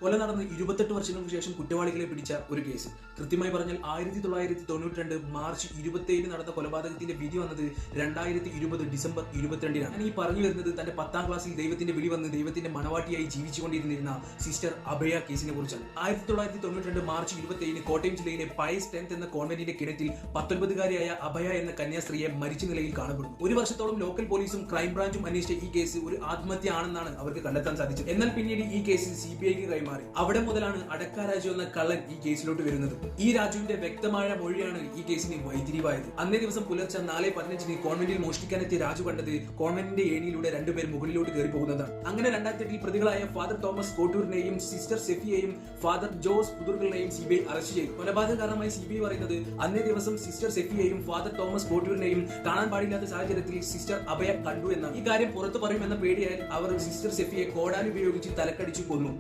കൊല നടന്ന് 28 വർഷങ്ങൾക്ക് ശേഷം കുറ്റവാളികളെ പിടിച്ച ഒരു കേസ്. കൃത്യമായി പറഞ്ഞാൽ 1992 മാർച്ച് 27 നടന്ന കൊലപാതകത്തിന്റെ വിധി വന്നത് 2020 ഡിസംബർ 22-നാണ്. ഞാൻ ഈ പറഞ്ഞു വരുന്നത് തന്റെ 10ാം ക്ലാസ്സിൽ ദൈവത്തിന്റെ വിളി വന്ന് ദൈവത്തിന്റെ മണവാട്ടിയായി ജീവിച്ചുകൊണ്ടിരുന്നിരുന്ന സിസ്റ്റർ അഭയ കേസിനെ കുറിച്ചാണ്. 1992 മാർച്ച് 27 കോട്ടയം ജില്ലയിലെ പയസ് 10th എന്ന കോൺവെന്റിന്റെ കിണറ്റിൽ 19കാരിയായ അഭയ എന്ന കന്യാസ്ത്രീയെ മരിച്ച നിലയിൽ കാണപ്പെടുന്നു. ഒരു വർഷത്തോളം ലോക്കൽ പോലീസും ക്രൈംബ്രാഞ്ചും അന്വേഷിച്ച ഈ കേസ് ഒരു ആത്മഹത്യ ആണെന്നാണ് അവർക്ക് കണ്ടെത്താൻ സാധിച്ചത്. എന്നാൽ പിന്നീട് ഈ കേസ് CBIക്ക് കൈമാറി. അവിടെ മുതലാണ് അടക്ക രാജു എന്ന കള്ളൻ ഈ കേസിലോട്ട് വരുന്നത്. ഈ രാജുവിന്റെ വ്യക്തമായ മൊഴിയാണ് ഈ കേസിന് വൈത്തിരിവായത്. അന്നേ ദിവസം പുലർച്ചെ 4:15 കോൺവെന്റിൽ മോഷ്ടിക്കാനെത്തിയ രാജു കണ്ടത് കോൺവെന്റിന്റെ ഏണിയിലൂടെ രണ്ടുപേർ മുകളിലോട്ട് കയറി പോകുന്നതാണ്. അങ്ങനെ 2008 പ്രതികളായ ഫാദർ തോമസ് കോട്ടൂരിനെയും സിസ്റ്റർ സെഫിയെയും ഫാദർ ജോസ് പുതുർകളെയും CBI അറസ്റ്റ് ചെയ്തു. കൊലപാതക കാരണമായി CBI പറയുന്നത് അന്നേ ദിവസം സിസ്റ്റർ സെഫിയെയും ഫാദർ തോമസ് കോട്ടൂരിനെയും കാണാൻ പാടില്ലാത്ത സാഹചര്യത്തിൽ സിസ്റ്റർ അഭയ കണ്ടു എന്നാണ്. ഈ കാര്യം പുറത്തു പറയുമെന്ന പേടിയാൽ അവർ സിസ്റ്റർ സെഫിയെ കോടാലി ഉപയോഗിച്ച് തലക്കടിച്ചു കൊന്നു.